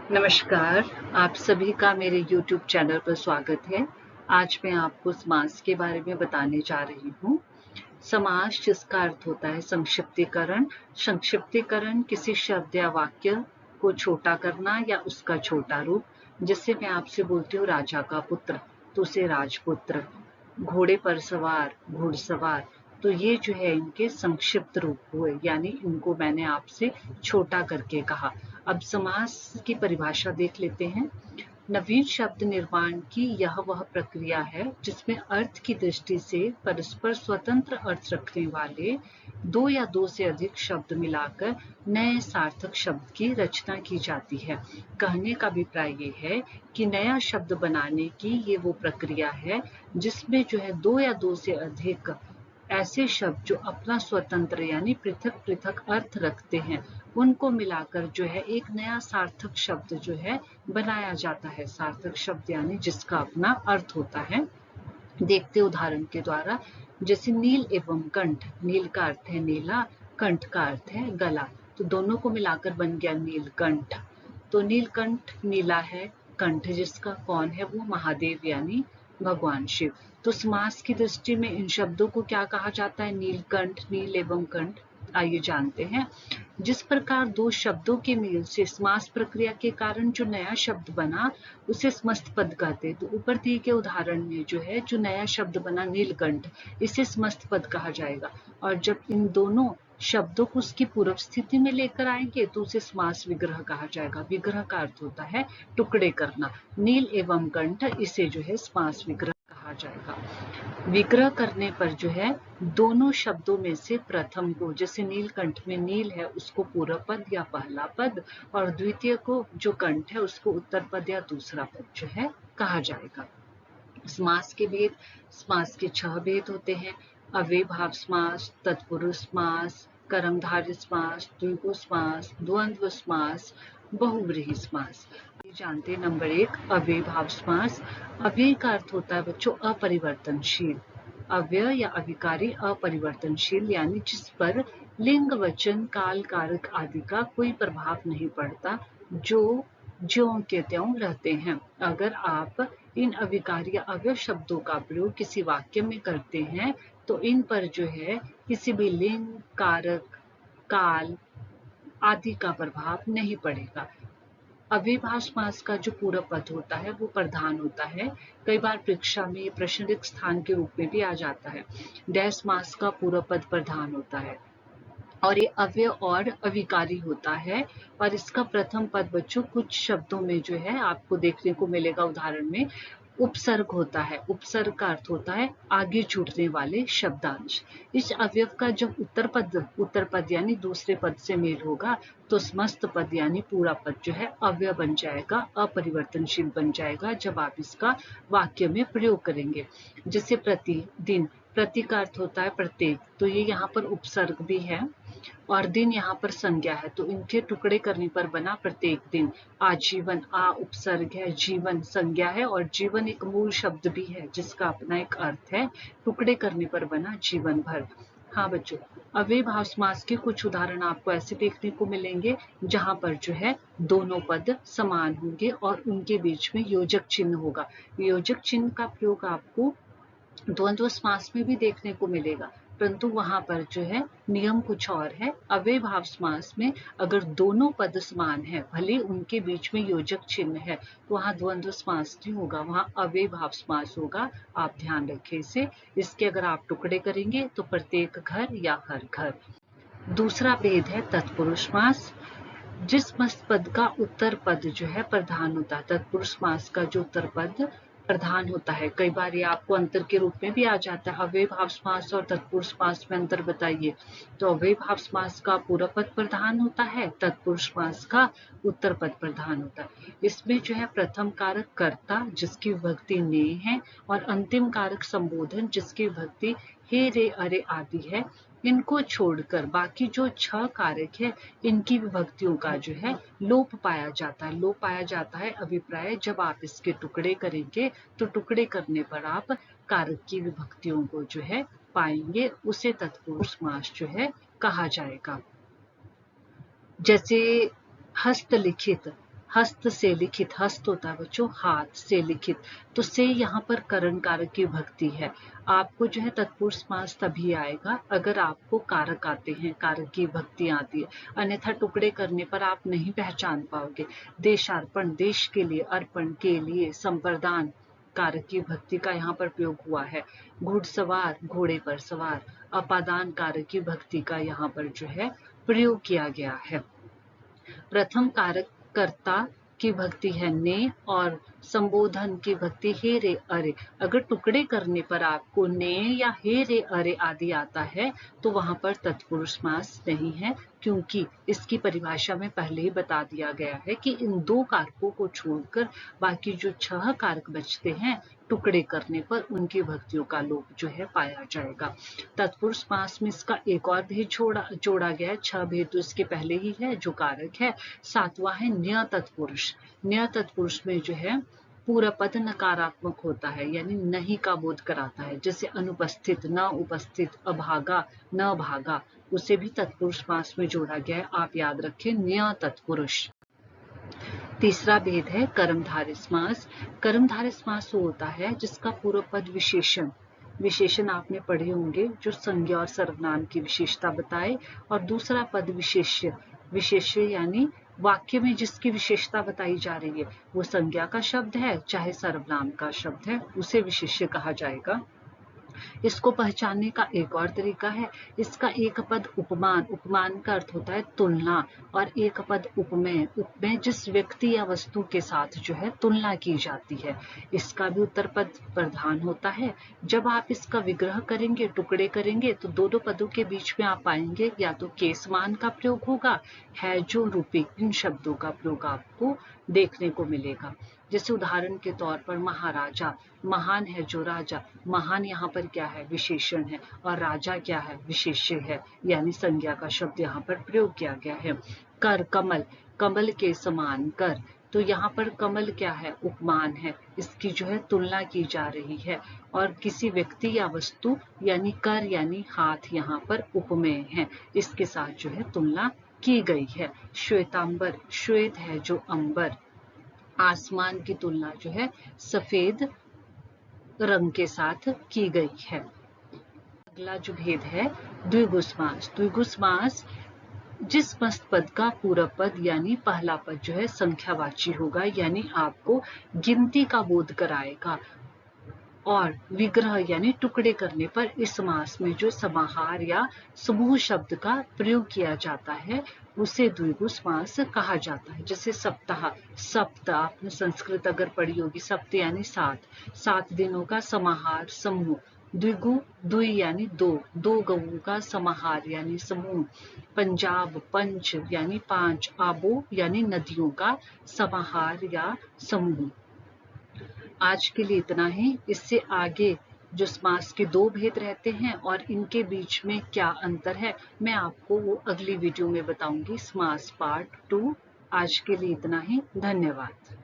नमस्कार, आप सभी का मेरे YouTube चैनल पर स्वागत है। आज मैं आपको समास के बारे में बताने जा रही हूँ। समास जिसका अर्थ होता है संक्षिप्तीकरण। संक्षिप्तीकरण किसी शब्द या वाक्य को छोटा करना या उसका छोटा रूप। जैसे मैं आपसे बोलती हूँ राजा का पुत्र, तो उसे राजपुत्र। घोड़े पर सवार, घुड़सवार। तो ये जो है इनके संक्षिप्त रूप हुए, यानी इनको मैंने आपसे छोटा करके कहा। अब समास की परिभाषा देख लेते हैं। नवीन शब्द निर्माण की यह वह प्रक्रिया है जिसमें अर्थ की दृष्टि से परस्पर स्वतंत्र अर्थ रखने वाले दो या दो से अधिक शब्द मिलाकर नए सार्थक शब्द की रचना की जाती है। कहने का अभिप्राय ये है कि नया शब्द बनाने की ये वो प्रक्रिया है जिसमें जो है दो या दो से अधिक ऐसे शब्द जो अपना स्वतंत्र यानी पृथक पृथक अर्थ रखते हैं, उनको मिलाकर जो है एक नया सार्थक शब्द जो है बनाया जाता है। सार्थक शब्द यानी जिसका अपना अर्थ होता है। देखते उदाहरण के द्वारा, जैसे नील एवं कंठ। नील का अर्थ है नीला, कंठ का अर्थ है गला, तो दोनों को मिलाकर बन गया नीलकंठ। तो नीलकंठ नीला है, कंठ जिसका कौन है, वो महादेव यानी भगवान शिव। तो समास की दृष्टि में इन शब्दों को क्या कहा जाता है? नीलकंठ, नील एवं कंठ। आइए जानते हैं। जिस प्रकार दो शब्दों के मेल से समास प्रक्रिया के कारण जो नया शब्द बना उसे समस्त पद कहते। तो ऊपर दिए के उदाहरण में जो है जो नया शब्द बना नीलकंठ, इसे समस्त पद कहा जाएगा। और जब इन दोनों शब्दों को उसकी पूर्व स्थिति में लेकर आएंगे तो उसे समास विग्रह कहा जाएगा। विग्रह का अर्थ होता है टुकड़े करना। नील एवं कंठ, इसे जो है समास विग्रह कहा जाएगा। विग्रह करने पर जो है दोनों शब्दों में से प्रथम को, जैसे नीलकंठ में नील है उसको पूर्व पद या पहला पद, और द्वितीय को जो कंठ है उसको उत्तर पद या दूसरा पद जो है कहा जाएगा। समास के भेद। समास के 6 भेद होते हैं। अव्ययभाव समास, तत्पुरुष समास, कर्मधारय समास, द्विगु समास, द्वंद्व समास, बहुव्रीहि समास। जानते हैं नंबर 1 अव्ययभाव समास। अव्यय का अर्थ होता है बच्चों अपरिवर्तनशील। अव्यय या अविकारी अपरिवर्तनशील यानी जिस पर लिंग, वचन, काल, कारक आदि का कोई प्रभाव नहीं पड़ता, जो ज्यों के त्यों रहते हैं। अगर आप इन अविकारी या अव्यय शब्दों का प्रयोग किसी वाक्य में करते हैं तो इन पर जो है किसी भी लिंग, कारक, काल आदि का प्रभाव नहीं पड़ेगा। अव्ययभाव समास का जो पूर्व पद होता है वो प्रधान होता है। कई बार परीक्षा में प्रश्न रिक्त स्थान के रूप में भी आ जाता है। डैश समास का पूर्व पद प्रधान होता है और ये अव्यय और अविकारी होता है। और इसका प्रथम पद बच्चों कुछ शब्दों में जो है आपको देखने को मिलेगा उदाहरण में उपसर्ग होता है। उपसर्ग का अर्थ होता है आगे जुड़ने वाले शब्दांश। इस अवयव का जब उत्तर पद यानी दूसरे पद से मेल होगा तो समस्त पद यानी पूरा पद जो है अव्यय बन जाएगा, अपरिवर्तनशील बन जाएगा जब आप इसका वाक्य में प्रयोग करेंगे। जैसे प्रतिदिन, प्रति का अर्थ होता है प्रत्येक, तो ये यहाँ पर उपसर्ग भी है और दिन यहाँ पर संज्ञा है, तो इनके टुकड़े करने पर बना प्रत्येक दिन। आजीवन, आ उपसर्ग है, जीवन संज्ञा है और जीवन एक मूल शब्द भी है जिसका अपना एक अर्थ है। टुकड़े करने पर बना जीवन भर। हाँ बच्चों, अव्ययभाव समास के कुछ उदाहरण आपको ऐसे देखने को मिलेंगे जहां पर जो है दोनों पद समान होंगे और उनके बीच में योजक चिन्ह होगा। योजक चिन्ह का प्रयोग आपको द्वंद्व समास में भी देखने को मिलेगा, परंतु वहां पर जो है नियम कुछ और है। अव्ययभाव समास में अगर दोनों पद समान है, भले उनके बीच में योजक चिन्ह है, तो वहां द्वंद्व समास नहीं होगा, वहां अव्ययभाव समास होगा। आप ध्यान रखें इसे। इसके अगर आप टुकड़े करेंगे तो प्रत्येक घर या हर घर। दूसरा भेद है तत्पुरुष समास। जिस मस्त पद का उत्तर पद जो है प्रधान होता है, तत्पुरुष समास का जो उत्तर पद प्रधान होता है। कई बार ये आपको अंतर के रूप में भी आ जाता है, अव्ययभाव समास और तत्पुरुष समास में अंतर बताइए। तो अव्ययभाव समास का पूर्व पद प्रधान होता है, तत्पुरुष समास का उत्तर पद प्रधान होता है। इसमें जो है प्रथम कारक कर्ता जिसकी विभक्ति ने है और अंतिम कारक संबोधन जिसकी विभक्ति हे, रे, अरे आदि है। इनको छोड़कर बाकी जो 6 कारक है इनकी विभक्तियों का जो है लोप पाया जाता है। लोप पाया जाता है अभिप्राय जब आप इसके टुकड़े करेंगे तो टुकड़े करने पर आप कारक की विभक्तियों को जो है पाएंगे, उसे तत्पुरुष समास जो है कहा जाएगा। जैसे हस्तलिखित। हस्त से लिखित, हस्त होता है बच्चों हाथ से लिखित, तो से यहाँ पर करण कारक की भक्ति है। आपको जो है तत्पुरुष समास तभी आएगा अगर आपको कारक आते हैं, कारक की भक्ति आती है, अन्यथा टुकड़े करने पर आप नहीं पहचान पाओगे। देशार्पण, देश के लिए, अर्पण के लिए, संप्रदान कारक की भक्ति का यहाँ पर प्रयोग हुआ है। घुड़सवार, घोड़े पर सवार, अपादान कारक की भक्ति का यहाँ पर जो है प्रयोग किया गया है। प्रथम कारक कर्ता की भक्ति है ने, और संबोधन की भक्ति हे रे अरे। अगर टुकड़े करने पर आपको ने या हे रे अरे आदि आता है तो वहां पर तत्पुरुष समास नहीं है, क्योंकि इसकी परिभाषा में पहले ही बता दिया गया है कि इन दो कारकों को छोड़कर बाकी जो 6 कारक बचते हैं टुकड़े करने पर उनकी भक्तियों का लोप जो है पाया जाएगा। तत्पुरुष समास में इसका एक और भेद जोड़ा गया है। 6 भेद तो इसके पहले ही है जो कारक है। 7वां है न्य तत्पुरुष। न्य तत्पुरुष में जो है पूरा पद नकारात्मक होता है, यानी नहीं का बोध कराता है, जैसे अनुपस्थित, न उपस्थित, अभागा, न भागा, उसे भी तत्पुरुष समास में जोड़ा गया है। आप याद रखें न्य तत्पुरुष। तीसरा भेद है कर्मधारय समास। कर्मधारय समास वो होता है जिसका पूर्व पद विशेषण, विशेषण आपने पढ़े होंगे जो संज्ञा और सर्वनाम की विशेषता बताए, और दूसरा पद विशेष्य, विशेष्य यानी वाक्य में जिसकी विशेषता बताई जा रही है वो संज्ञा का शब्द है चाहे सर्वनाम का शब्द है, उसे विशेष्य कहा जाएगा। इसको पहचानने का एक और तरीका है, इसका एक पद उपमान, उपमान का अर्थ होता है तुलना, और एक पद उपमेय, उपमेय जिस व्यक्ति या वस्तु के साथ जो है तुलना की जाती है, इसका भी उत्तर पद प्रधान होता है। जब आप इसका विग्रह करेंगे, टुकड़े करेंगे, तो दो पदों के बीच में आप पाएंगे या तो केसमान का प्रयोग होगा, है जो, रूपी, इन शब्दों का प्रयोग आपको देखने को मिलेगा। जैसे उदाहरण के तौर पर महाराजा, महान है जो राजा, महान यहाँ पर क्या है विशेषण है, और राजा क्या है विशेष्य है, यानी संज्ञा का शब्द यहाँ पर प्रयोग किया गया है। कर, कमल, कमल के समान कर, तो यहाँ पर कमल क्या है उपमान है, इसकी जो है तुलना की जा रही है, और किसी व्यक्ति या वस्तु यानी कर यानी हाथ यहाँ पर उपमेय है, इसके साथ जो है तुलना की गई है। श्वेतांबर, श्वेत है जो अंबर, आसमान की तुलना जो है सफेद रंग के साथ की गई है। अगला जो भेद है द्विगु समास। द्विगु समास जिस मस्त पद का पूरा पद यानी पहला पद जो है संख्यावाची होगा, यानी आपको गिनती का बोध कराएगा, और विग्रह यानी टुकड़े करने पर इस समास में जो समाहार या समूह शब्द का प्रयोग किया जाता है उसे द्विगु समास कहा जाता है। जैसे सप्ताह, सप्त आपने संस्कृत अगर पढ़ी होगी, सप्त यानी 7, 7 दिनों का समाहार समूह। द्विगु, द्वि यानी 2, 2 गऊओं का समाहार यानी समूह। पंजाब, पंच यानी 5, आबो यानी नदियों का समाहार या समूह। आज के लिए इतना ही। इससे आगे जो समास के 2 भेद रहते हैं और इनके बीच में क्या अंतर है मैं आपको वो अगली वीडियो में बताऊंगी, समास पार्ट 2। आज के लिए इतना ही, धन्यवाद।